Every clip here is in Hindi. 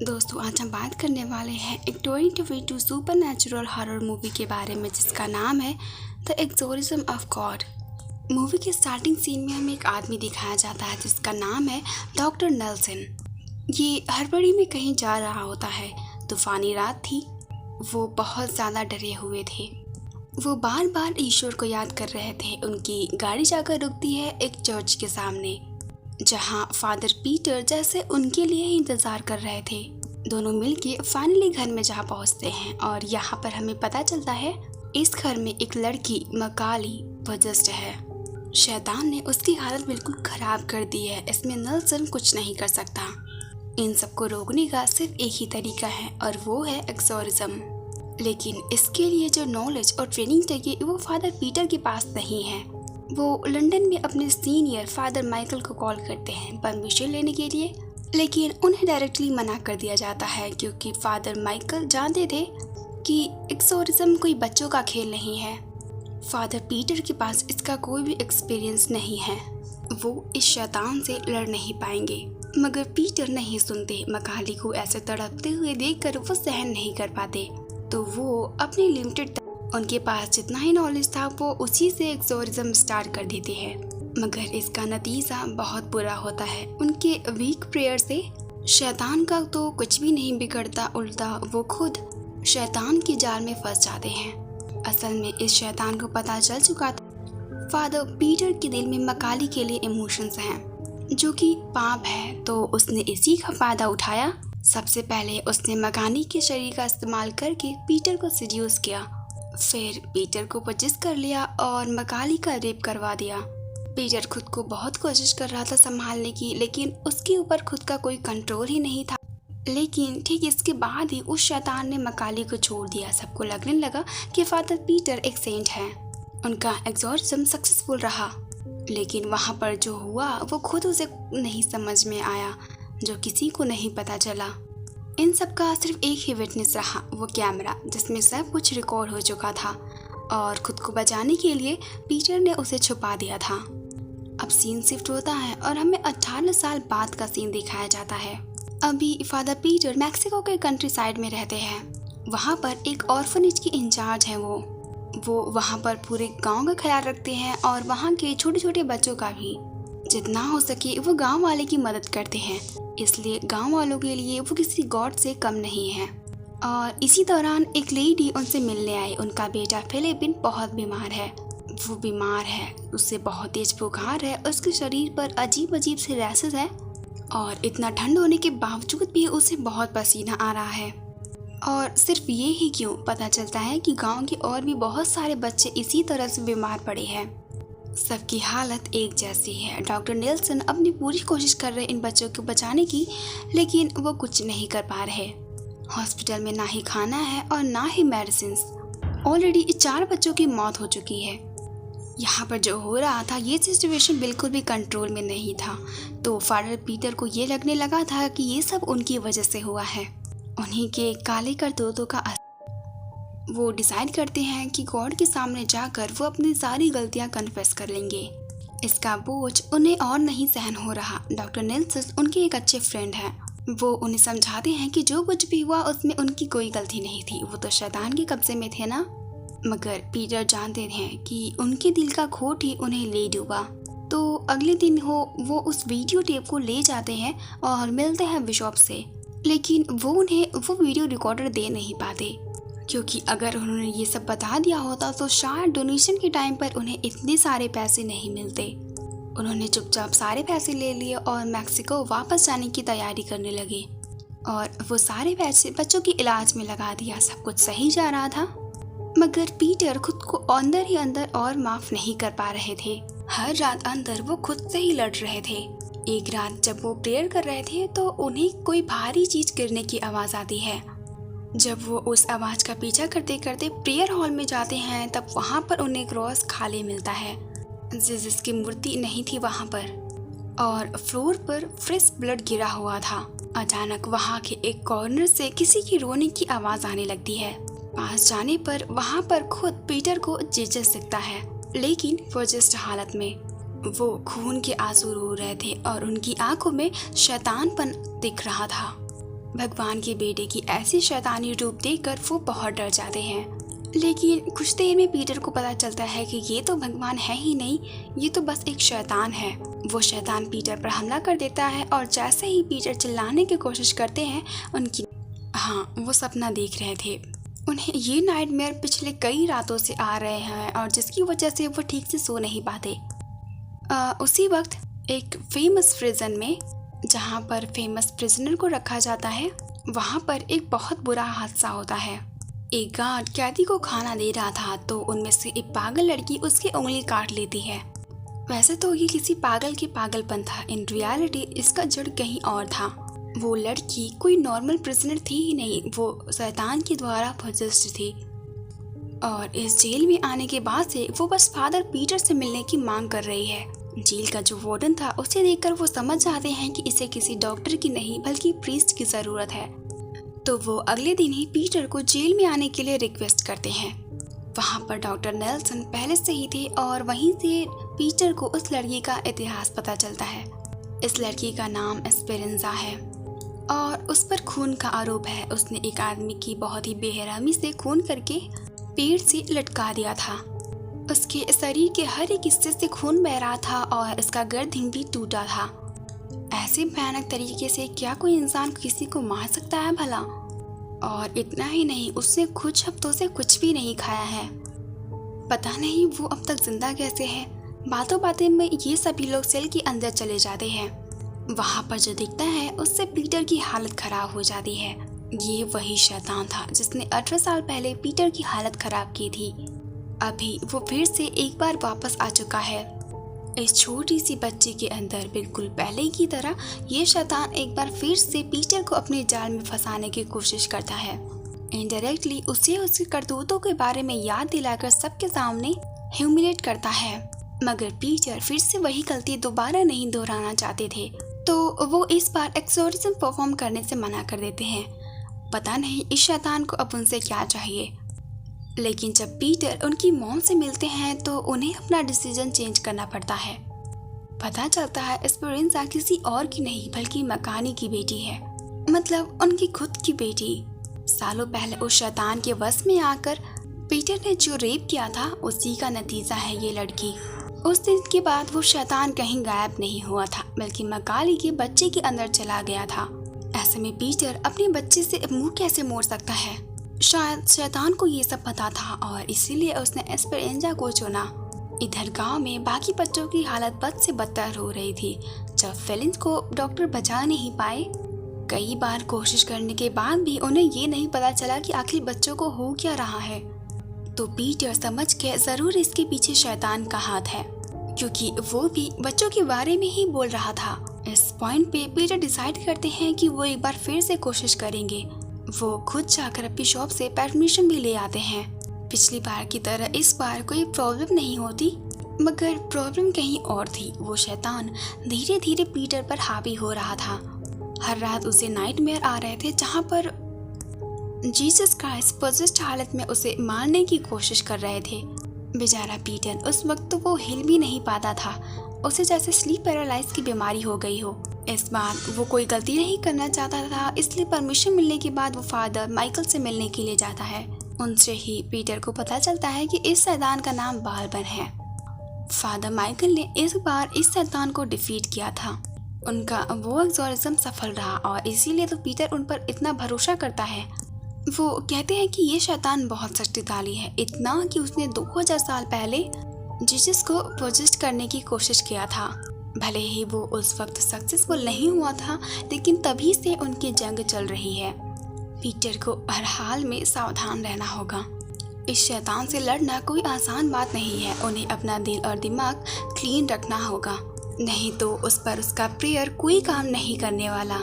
दोस्तों, आज हम बात करने वाले हैं एक 2022 सुपर नेचुरल हॉरर मूवी के बारे में जिसका नाम है the exorcism of God. Movie के स्टार्टिंग सीन में हमें एक आदमी दिखाया जाता है जिसका नाम है डॉक्टर नेल्सन। ये हड़बड़ी में कहीं जा रहा होता है। तूफानी रात थी। वो बहुत ज़्यादा डरे हुए थे। वो बार बार ईश्वर को याद कर रहे थे। उनकी गाड़ी जाकर रुकती है एक चर्च के सामने जहाँ फादर पीटर जैसे उनके लिए ही इंतज़ार कर रहे थे। दोनों मिलके फाइनली घर में जहाँ पहुँचते हैं और यहाँ पर हमें पता चलता है इस घर में एक लड़की मकाली पोजेस्ड है। शैतान ने उसकी हालत बिल्कुल ख़राब कर दी है। इसमें नेल्सन कुछ नहीं कर सकता। इन सबको रोकने का सिर्फ एक ही तरीका है और वो है एक्सोर्सिज्म। लेकिन इसके लिए जो नॉलेज और ट्रेनिंग चाहिए वो फादर पीटर के पास नहीं है। वो लंदन में अपने सीनियर फादर माइकल को कॉल करते हैं परमिशन लेने के लिए, लेकिन उन्हें डायरेक्टली मना कर दिया जाता है क्योंकि फादर माइकल जानते थे कि एक्सोर्सिज्म कोई बच्चों का खेल नहीं है। फादर पीटर के पास इसका कोई भी एक्सपीरियंस नहीं है। वो इस शैतान से लड़ नहीं पाएंगे। मगर पीटर नहीं सुनते। मकाली को ऐसे तड़पते हुए देखकर वो सहन नहीं कर पाते, तो वो अपनी लिमिटेड उनके पास जितना ही नॉलेज था वो उसी से एक्सोर्सिज्म स्टार्ट कर देते हैं। मगर इसका नतीजा बहुत बुरा होता है। उनके वीक प्रेयर से शैतान का तो कुछ भी नहीं बिगड़ता, उल्टा वो खुद शैतान की जाल में फंस जाते हैं। असल में इस शैतान को पता चल चुका था फादर पीटर के दिल में मकाली के लिए इमोशंस हैं जो कि पाप है, तो उसने इसी का फायदा उठाया। सबसे पहले उसने मकानी के शरीर का इस्तेमाल करके पीटर को सिड्यूस किया। फिर पीटर को पोजेस कर लिया और मकाली का रेप करवा दिया। पीटर खुद को बहुत कोशिश कर रहा था संभालने की, लेकिन उसके ऊपर खुद का कोई कंट्रोल ही नहीं था। लेकिन ठीक इसके बाद ही उस शैतान ने मकाली को छोड़ दिया। सबको लगने लगा कि फादर पीटर एक सेंट है। उनका एक्सोर्सिज्म सक्सेसफुल रहा, लेकिन वहाँ पर जो हुआ वो खुद उसे नहीं समझ में आया, जो किसी को नहीं पता चला। इन सब का सिर्फ एक ही विटनेस रहा, वो कैमरा जिसमें सब कुछ रिकॉर्ड हो चुका था और खुद को बचाने के लिए पीटर ने उसे छुपा दिया था। अब सीन शिफ्ट होता है और हमें 18 साल बाद का सीन दिखाया जाता है। अभी फादर पीटर मैक्सिको के कंट्री साइड में रहते हैं। वहाँ पर एक ऑर्फनेज की इंचार्ज है। वो वहाँ पर पूरे गांव का ख्याल रखते हैं और वहाँ के छोटे छोटे बच्चों का भी। जितना हो सके वो गांव वाले की मदद करते हैं, इसलिए गांव वालों के लिए वो किसी गॉड से कम नहीं है। और इसी दौरान एक लेडी उनसे मिलने आई। उनका बेटा फिलिपिन बहुत बीमार है। वो बीमार है, उससे बहुत तेज बुखार है, उसके शरीर पर अजीब अजीब से रैसेस है और इतना ठंड होने के बावजूद भी उसे बहुत पसीना आ रहा है। और सिर्फ ये ही क्यों, पता चलता है कि गांव के और भी बहुत सारे बच्चे इसी तरह से बीमार पड़े हैं। सबकी हालत एक जैसी है। डॉक्टर नेल्सन अपनी पूरी कोशिश कर रहे इन बच्चों को बचाने की, लेकिन वो कुछ नहीं कर पा रहे। हॉस्पिटल में ना ही खाना है और ना ही मेडिसिन। ऑलरेडी 4 बच्चों की मौत हो चुकी है। यहाँ पर जो हो रहा था ये सिचुएशन बिल्कुल भी कंट्रोल में नहीं था, तो फादर पीटर को ये लगने लगा था कि ये सब उनकी वजह से हुआ है, उन्हीं के काले करतूतों का। वो डिसाइड करते हैं कि गॉड के सामने जाकर वो अपनी सारी गलतियां कन्फेस कर लेंगे। इसका बोझ उन्हें और नहीं सहन हो रहा। डॉक्टर नेल्सन उनके एक अच्छे फ्रेंड हैं। वो उन्हें समझाते हैं कि जो कुछ भी हुआ उसमें उनकी कोई गलती नहीं थी, वो तो शैतान के कब्जे में थे ना। मगर पीटर जानते हैं कि उनके दिल का खोट ही उन्हें ले डूबा। तो अगले दिन वो उस वीडियो टेप को ले जाते हैं और मिलते हैं बिशॉप से, लेकिन वो उन्हें वो वीडियो रिकॉर्डर दे नहीं पाते क्योंकि अगर उन्होंने ये सब बता दिया होता तो शायद डोनेशन के टाइम पर उन्हें इतने सारे पैसे नहीं मिलते। उन्होंने चुपचाप सारे पैसे ले लिए और मैक्सिको वापस जाने की तैयारी करने लगे और वो सारे पैसे बच्चों के इलाज में लगा दिया। सब कुछ सही जा रहा था, मगर पीटर खुद को अंदर ही अंदर और माफ नहीं कर पा रहे थे। हर रात अंदर वो खुद से ही लड़ रहे थे। एक रात जब वो प्रेयर कर रहे थे तो उन्हें कोई भारी चीज गिरने की आवाज आती है। जब वो उस आवाज का पीछा करते करते प्रेयर हॉल में जाते हैं तब वहाँ पर उन्हें क्रॉस खाली मिलता है। जीसस की मूर्ति नहीं थी वहाँ पर और फ्लोर पर फ्रेश ब्लड गिरा हुआ था। अचानक वहाँ के एक कॉर्नर से किसी की रोने की आवाज आने लगती है। पास जाने पर वहाँ पर खुद पीटर को जीसस दिखता है, लेकिन पोजेस्ड हालत में। वो खून के आंसू रो रहे थे और उनकी आंखों में शैतानपन दिख रहा था। भगवान के बेटे की ऐसी शैतानी रूप देखकर वो बहुत डर जाते हैं। लेकिन कुछ देर में पीटर को पता चलता है कि ये तो भगवान है ही नहीं, ये तो बस एक शैतान है। वो शैतान पीटर पर हमला कर देता है और जैसे ही पीटर चिल्लाने की कोशिश करते हैं वो सपना देख रहे थे। उन्हें ये नाइटमेयर पिछले कई रातों से आ रहे हैं और जिसकी वजह से वो ठीक से सो नहीं पाते। उसी वक्त एक फेमस प्रिजन में, जहाँ पर फेमस प्रिजनर को रखा जाता है, वहाँ पर एक बहुत बुरा हादसा होता है। एक गार्ड कैदी को खाना दे रहा था तो उनमें से एक पागल लड़की उसकी उंगली काट लेती है। वैसे तो ये किसी पागल के पागलपन था, इन रियलिटी इसका जड़ कहीं और था। वो लड़की कोई नॉर्मल प्रिजनर थी ही नहीं, वो शैतान के द्वारा पोजेस्ड थी। और इस जेल में आने के बाद से वो बस फादर पीटर से मिलने की मांग कर रही है। जेल का जो वार्डन था उसे देखकर वो समझ जाते हैं कि इसे किसी डॉक्टर की नहीं बल्कि प्रीस्ट की ज़रूरत है। तो वो अगले दिन ही पीटर को जेल में आने के लिए रिक्वेस्ट करते हैं। वहाँ पर डॉक्टर नेल्सन पहले से ही थे और वहीं से पीटर को उस लड़की का इतिहास पता चलता है। इस लड़की का नाम एस्पेरेंजा है और उस पर खून का आरोप है। उसने एक आदमी की बहुत ही बेरहमी से खून करके पेड़ से लटका दिया था। उसके शरीर के हर एक हिस्से से खून बह रहा था और इसका गर्दन भी टूटा था। ऐसे भयानक तरीके से क्या कोई इंसान किसी को मार सकता है भला? और इतना ही नहीं, उसने कुछ हफ्तों से कुछ भी नहीं खाया है। पता नहीं वो अब तक जिंदा कैसे है। बातों बातें में ये सभी लोग सेल के अंदर चले जाते हैं। वहाँ पर जो दिखता है उससे पीटर की हालत खराब हो जाती है। ये वही शैतान था जिसने 18 साल पहले पीटर की हालत खराब की थी। अभी वो फिर से एक बार वापस आ चुका है। इस छोटी सी बच्ची के अंदर बिल्कुल पहले की तरह ये शैतान एक बार फिर से पीटर को अपने जाल में फंसाने की कोशिश करता है। इनडायरेक्टली उसे उसके करतूतों के बारे में याद दिलाकर सबके सामने ह्यूमिलेट करता है। मगर पीटर फिर से वही गलती दोबारा नहीं दोहराना चाहते थे, तो वो इस बार एक्सोर्सिज्म परफॉर्म करने से मना कर देते हैं। पता नहीं इस शैतान को अब उनसे क्या चाहिए। लेकिन जब पीटर उनकी मॉम से मिलते हैं तो उन्हें अपना डिसीजन चेंज करना पड़ता है। पता चलता है एस्पेरेंजा किसी और की नहीं बल्कि मकानी की बेटी है, मतलब उनकी खुद की बेटी। सालों पहले उस शैतान के वश में आकर पीटर ने जो रेप किया था उसी का नतीजा है ये लड़की। उस दिन के बाद वो शैतान कहीं गायब नहीं हुआ था बल्कि मकाली के बच्चे के अंदर चला गया था। ऐसे में पीटर अपने बच्चे से मुंह कैसे मोड़ सकता है? शायद शैतान को ये सब पता था और इसीलिए उसने एस्पेरेंजा को चुना। इधर गांव में बाकी बच्चों की हालत बद से बदतर हो रही थी। जब फेलिंस को डॉक्टर बचा नहीं पाए, कई बार कोशिश करने के बाद भी उन्हें ये नहीं पता चला कि आखिर बच्चों को हो क्या रहा है, तो पीटर समझ के जरूर इसके पीछे शैतान का हाथ है, क्योंकि वो भी बच्चों के बारे में ही बोल रहा था। इस पॉइंट पे पीटर डिसाइड करते हैं कि वो एक बार फिर से कोशिश करेंगे। वो खुद जाकर अपनी शॉप से परमिशन भी ले आते हैं। पिछली बार की तरह इस बार कोई प्रॉब्लम नहीं होती, मगर प्रॉब्लम कहीं और थी। वो शैतान धीरे धीरे पीटर पर हावी हो रहा था। हर रात उसे नाइटमेयर आ रहे थे जहाँ पर जीसस क्राइस्ट पोजेस्ड हालत में उसे मारने की कोशिश कर रहे थे। बेचारा पीटर उस वक्त तो वो हिल भी नहीं पाता था, उसे जैसे स्लीप पैरालाइज की बीमारी हो गई हो। इस बार वो कोई गलती नहीं करना चाहता था, इसलिए परमिशन मिलने के बाद वो फादर माइकल से मिलने के लिए जाता है। उनसे ही पीटर को पता चलता है कि इस शैतान का नाम बालबन है। फादर माइकल ने इस बार इस शैतान को डिफीट किया था। उनका वो एक्सोर्सिज्म सफल रहा और इसीलिए तो पीटर उन पर इतना भरोसा करता है। वो कहते हैं कि ये शैतान बहुत शक्तिशाली है, इतना कि उसने 2000 साल पहले जीसस को पोजेस्ट करने की कोशिश किया था। भले ही वो उस वक्त सक्सेसफुल नहीं हुआ था, लेकिन तभी से उनकी जंग चल रही है। पीटर को हर हाल में सावधान रहना होगा। इस शैतान से लड़ना कोई आसान बात नहीं है। उन्हें अपना दिल और दिमाग क्लीन रखना होगा, नहीं तो उस पर उसका प्रेयर कोई काम नहीं करने वाला।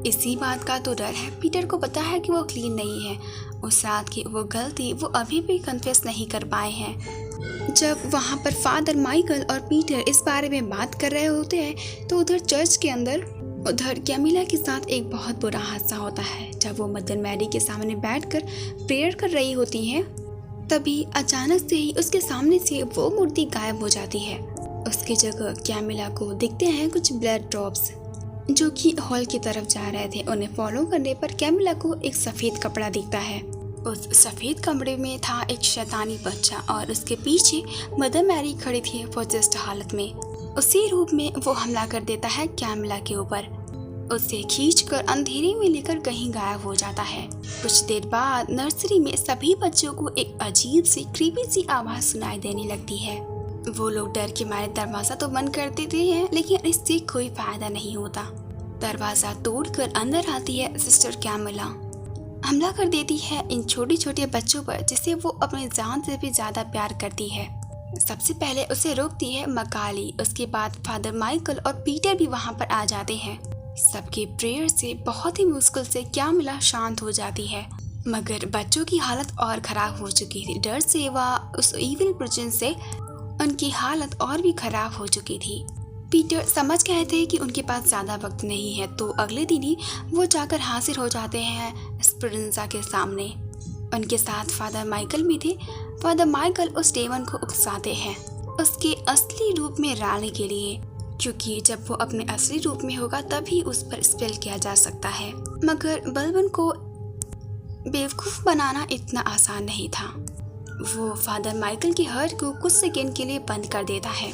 इसी बात का तो डर है। पीटर को पता है कि वो क्लीन नहीं है। उस रात की वो गलती वो अभी भी कन्फेस नहीं कर पाए हैं। जब वहाँ पर फादर माइकल और पीटर इस बारे में बात कर रहे होते हैं तो उधर चर्च के अंदर उधर कैमिला के साथ एक बहुत बुरा हादसा होता है। जब वो मदर मैरी के सामने बैठकर प्रेयर कर रही होती हैं, तभी अचानक से ही उसके सामने से वो मूर्ति गायब हो जाती है। उसकी जगह कैमिला को दिखते हैं कुछ ब्लड ड्रॉप्स। जो कि हॉल की तरफ जा रहे थे। उन्हें फॉलो करने पर कैमिला को एक सफ़ेद कपड़ा दिखता है। उस सफ़ेद कमरे में था एक शैतानी बच्चा और उसके पीछे मदर मैरी खड़ी थी पोजेस्ड हालत में। उसी रूप में वो हमला कर देता है कैमिला के ऊपर, उसे खींचकर अंधेरे में लेकर कहीं गायब हो जाता है। कुछ देर बाद नर्सरी में सभी बच्चों को एक अजीब सी क्रीपी सी आवाज़ सुनाई देने लगती है। वो लोग डर के मारे दरवाज़ा तो बंद कर देते हैं, लेकिन इससे कोई फायदा नहीं होता। दरवाज़ा तोड़कर अंदर आती है सिस्टर कैमिला, हमला कर देती है इन छोटे छोटे बच्चों पर जिसे वो अपनी जान से भी ज़्यादा प्यार करती है। सबसे पहले उसे रोकती है मकाली, उसके बाद फादर माइकल और पीटर भी वहाँ पर आ जाते हैं। सबके प्रेयर से बहुत ही मुश्किल से कैमिला शांत हो जाती है, मगर बच्चों की हालत और ख़राब हो चुकी थी। डर से व उस इविल प्रेजेंस से उनकी हालत और भी ख़राब हो चुकी थी। पीटर समझ गए थे कि उनके पास ज़्यादा वक्त नहीं है, तो अगले दिन ही वो जाकर हाजिर हो जाते हैं स्पिरेंजा के सामने। उनके साथ फादर माइकल भी थे। फादर माइकल उस डेमन को उकसाते हैं उसके असली रूप में रहने के लिए, क्योंकि जब वो अपने असली रूप में होगा तभी उस पर स्पेल किया जा सकता है। मगर बलबन को बेवकूफ़ बनाना इतना आसान नहीं था। वो फादर माइकल की हर्ट को कुछ सेकेंड के लिए बंद कर देता है।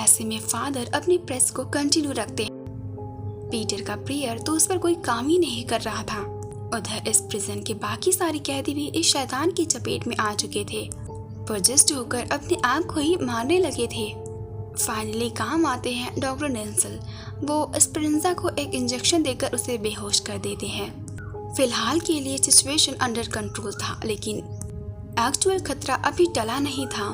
ऐसे में फादर अपनी प्रेस को कंटिन्यू रखते हैं। पीटर का प्रेयर तो उस पर कोई काम ही नहीं कर रहा था। उधर इस प्रिजन के बाकी सारे कैदी भी इस शैतान की चपेट में आ चुके थे, पोजेस्ड होकर अपने आप को ही मारने लगे थे। फाइनली काम आते हैं डॉक्टर नेल्सन। वो स्पिरेंजा को एक इंजेक्शन देकर उसे बेहोश कर देते हैं। फिलहाल के लिए सिचुएशन अंडर कंट्रोल था, लेकिन एक्चुअल खतरा अभी टला नहीं था।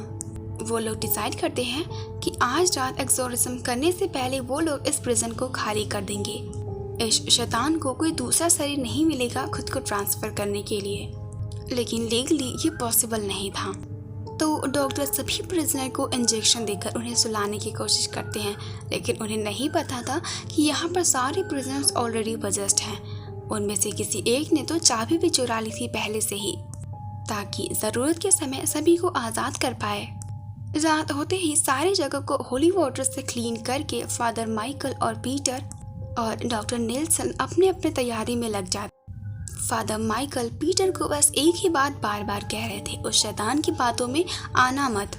वो लोग डिसाइड करते हैं कि आज रात एक्सोर्सिज्म करने से पहले वो लोग इस प्रिजन को खाली कर देंगे। इस शैतान को कोई दूसरा शरीर नहीं मिलेगा खुद को ट्रांसफ़र करने के लिए, लेकिन लीगली ये पॉसिबल नहीं था। तो डॉक्टर सभी प्रिजनर को इंजेक्शन देकर उन्हें सुलाने की कोशिश करते हैं, लेकिन उन्हें नहीं पता था कि यहाँ पर सारे प्रिजनर्स ऑलरेडी पोजेस्ड हैं। उनमें से किसी एक ने तो चाबी भी चुरा ली थी पहले से ही, ताकि ज़रूरत के समय सभी को आज़ाद कर पाए। रात होते ही सारी जगह को होली वाटर से क्लीन करके फादर माइकल और पीटर और डॉक्टर नेल्सन अपने अपने तैयारी में लग जाते। फादर माइकल पीटर को बस एक ही बात बार बार कह रहे थे, उस शैतान की बातों में आना मत,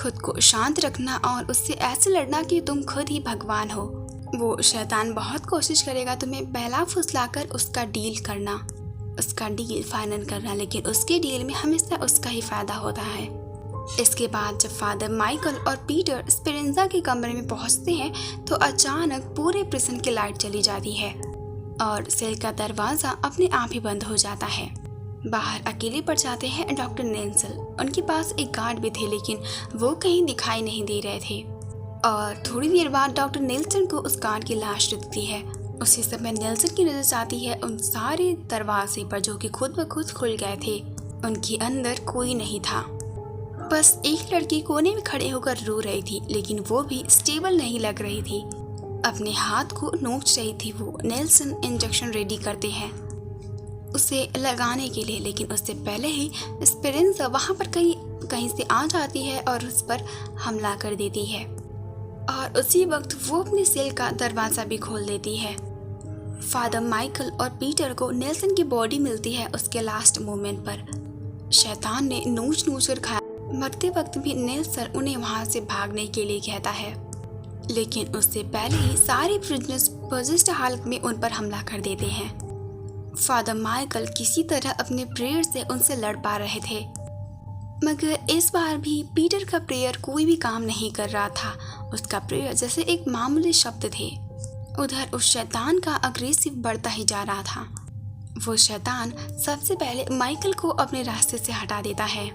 खुद को शांत रखना और उससे ऐसे लड़ना कि तुम खुद ही भगवान हो। वो शैतान बहुत कोशिश करेगा तुम्हें बहला फुसलाकर उसका डील करना, उसका डील फाइनल करना, लेकिन उसके डील में हमेशा उसका ही फायदा होता है। इसके बाद जब फादर माइकल और पीटर स्पिरेंजा के कमरे में पहुंचते हैं तो अचानक पूरे प्रिजन की लाइट चली जाती है और सेल का दरवाज़ा अपने आप ही बंद हो जाता है। बाहर अकेले पड़ जाते हैं डॉक्टर नेल्सन। उनके पास एक गार्ड भी थे, लेकिन वो कहीं दिखाई नहीं दे रहे थे। और थोड़ी देर बाद डॉक्टर नेल्सन को उस गार्ड की लाश दिखती है। उसी समय नेल्सन की नजर जाती है उन सारे दरवाजे पर जो कि खुद ब खुद खुल गए थे। उनके अंदर कोई नहीं था, बस एक लड़की कोने में खड़े होकर रो रही थी, लेकिन वो भी स्टेबल नहीं लग रही थी। अपने हाथ को नोच रही थी वो। नेल्सन इंजेक्शन रेडी करते हैं उसे लगाने के लिए, लेकिन उससे पहले ही स्पिरेंजा वहाँ पर कहीं से आ जाती है और उस पर हमला कर देती है। और उसी वक्त वो अपने सेल का दरवाज़ा भी खोल देती है। फादर माइकल और पीटर को नेल्सन की बॉडी मिलती है उसके लास्ट मोमेंट पर। शैतान ने नोच कर खाया। मरते वक्त भी नेल्सन उन्हें वहाँ से भागने के लिए कहता है, लेकिन उससे पहले ही सारे प्रिजनर्स पोजेस्ड हालत में उन पर हमला कर देते हैं। फादर माइकल किसी तरह अपने प्रेयर से उनसे लड़ पा रहे थे, मगर इस बार भी पीटर का प्रेयर कोई भी काम नहीं कर रहा था। उसका प्रेयर जैसे एक मामूली शब्द थे। उधर उस शैतान का अग्रेसिव बढ़ता ही जा रहा था। वो शैतान सबसे पहले माइकल को अपने रास्ते से हटा देता है,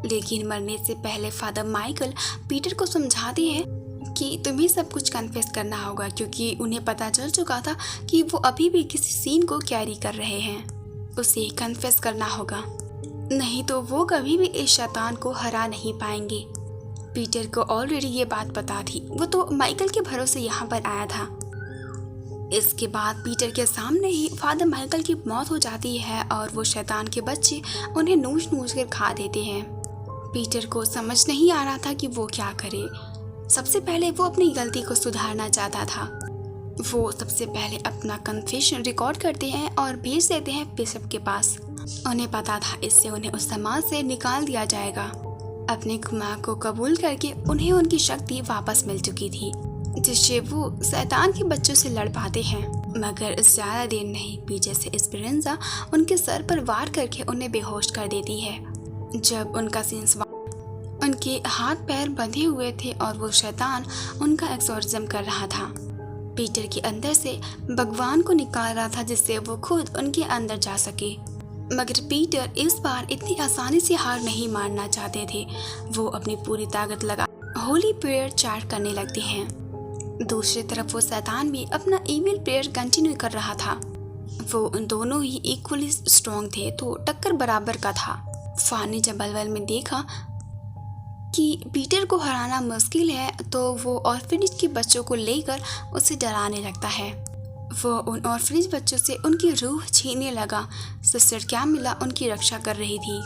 लेकिन मरने से पहले फादर माइकल पीटर को समझाते हैं कि तुम्हें सब कुछ कन्फेस करना होगा, क्योंकि उन्हें पता चल चुका था कि वो अभी भी किसी सीन को कैरी कर रहे हैं। उसे कन्फेस करना होगा, नहीं तो वो कभी भी इस शैतान को हरा नहीं पाएंगे। पीटर को ऑलरेडी ये बात पता थी, वो तो माइकल के भरोसे यहाँ पर आया था। इसके बाद पीटर के सामने ही फादर माइकल की मौत हो जाती है और वो शैतान के बच्चे उन्हें नोच कर खा देते हैं। पीटर को समझ नहीं आ रहा था कि वो क्या करे। सबसे पहले वो अपनी गलती को सुधारना चाहता था, वो सबसे पहले अपना कन्फेशन रिकॉर्ड करते हैं और भेज देते हैं बिशप के पास। उन्हें पता था इससे उन्हें उस समाज से निकाल दिया जाएगा। अपने गुनाह को कबूल करके उन्हें उनकी शक्ति वापस मिल चुकी थी, जिससे वो शैतान के बच्चों से लड़ पाते हैं। मगर ज़्यादा देर नहीं, पीछे से एस्पेरेंजा उनके सर पर वार करके उन्हें बेहोश कर देती है। जब उनका सेंस उनके हाथ पैर बंधे हुए थे और वो शैतान उनका एक्सोर्सिज्म कर रहा था। पीटर के अंदर से भगवान को निकाल रहा था, जिससे वो खुद उनके अंदर जा सके। मगर पीटर इस बार इतनी आसानी से हार नहीं मानना चाहते थे। वो अपनी पूरी ताकत लगा होली प्रेयर चार्ट करने लगते हैं। दूसरी तरफ वो शैतान भी अपना ईविल प्रेयर कंटिन्यू कर रहा था। वो उन दोनों ही इक्वली स्ट्रॉन्ग थे, तो टक्कर बराबर का था। फान ने जब बलबल में देखा कि पीटर को हराना मुश्किल है, तो वो ऑर्फनेज के बच्चों को लेकर उसे डराने लगता है। वो उन ऑर्फनेज बच्चों से उनकी रूह छीनने लगा। सिस्टर कैमिला उनकी रक्षा कर रही थी।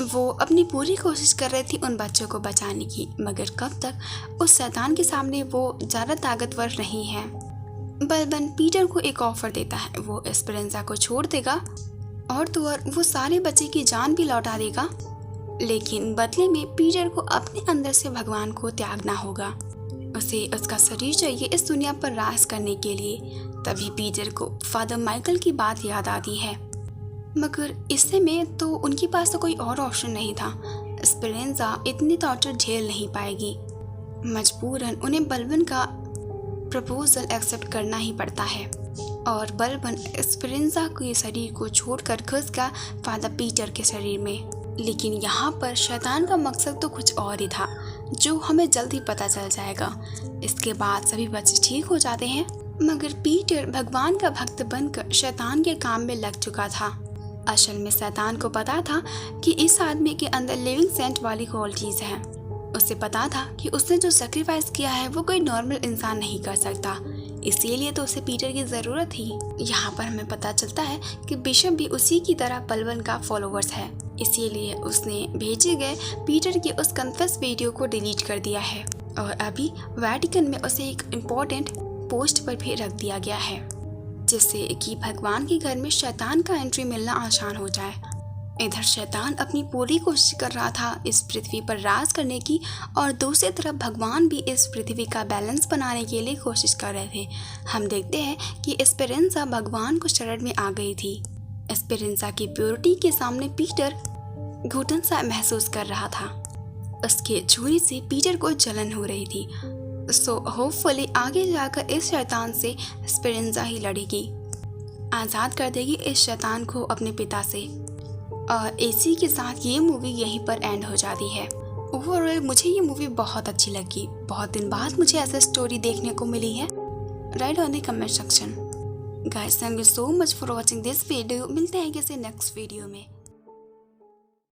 वो अपनी पूरी कोशिश कर रही थी उन बच्चों को बचाने की, मगर कब तक उस शैतान के सामने वो ज़्यादा ताकतवर नहीं है। बलबन पीटर को एक ऑफर देता है। वो एस्पेरेंजा को छोड़ देगा और तो और वो सारे बच्चे की जान भी लौटा देगा, लेकिन बदले में पीटर को अपने अंदर से भगवान को त्यागना होगा। उसे उसका शरीर चाहिए इस दुनिया पर राज करने के लिए। तभी पीटर को फादर माइकल की बात याद आती है, मगर इससे में तो उनके पास तो कोई और ऑप्शन नहीं था। एस्पेरेंजा इतनी टॉर्चर झेल नहीं पाएगी। मजबूरन उन्हें बलबन का प्रपोजल एक्सेप्ट करना ही पड़ता है और बलबन एस्पेरेंजा के शरीर को छोड़कर घुस गया फादर पीटर के शरीर में। लेकिन यहाँ पर शैतान का मकसद तो कुछ और ही था, जो हमें जल्द ही पता चल जाएगा। इसके बाद सभी बच्चे ठीक हो जाते हैं, मगर पीटर भगवान का भक्त बनकर शैतान के काम में लग चुका था। असल में शैतान को पता था कि इस आदमी के अंदर लिविंग सेंट वाली क्वालिटीज हैं। उसे पता था कि उसने जो सेक्रीफाइस किया है वो कोई नॉर्मल इंसान नहीं कर सकता, इसीलिए तो उसे पीटर की ज़रूरत थी। यहाँ पर हमें पता चलता है कि बिशप भी उसी की तरह बलबन का फॉलोवर्स है, इसीलिए उसने भेजे गए पीटर के उस कन्फेस वीडियो को डिलीट कर दिया है और अभी वेटिकन में उसे एक इम्पोर्टेंट पोस्ट पर भी रख दिया गया है, जिससे कि भगवान के घर में शैतान का एंट्री मिलना आसान हो जाए। इधर शैतान अपनी पूरी कोशिश कर रहा था इस पृथ्वी पर राज करने की, और दूसरी तरफ भगवान भी इस पृथ्वी का बैलेंस बनाने के लिए कोशिश कर रहे थे। हम देखते हैं कि एस्पेरेंजा भगवान को शरण में आ गई थी। एस्पेरेंजा की प्योरिटी के सामने पीटर घुटन सा महसूस कर रहा था। उसके छुरी से पीटर को जलन हो रही थी। सो होपफुली आगे जाकर इस शैतान से एस्पेरेंजा ही लड़ेगी, आज़ाद कर देगी इस शैतान को अपने पिता से। और इसी के साथ ये मूवी यहीं पर एंड हो जाती है। ओवरऑल मुझे ये मूवी बहुत अच्छी लगी। बहुत दिन बाद मुझे ऐसा स्टोरी देखने को मिली है। Right on the comment section. Guys, thank you so much for watching this video. मिलते हैं किसी नेक्स्ट वीडियो में।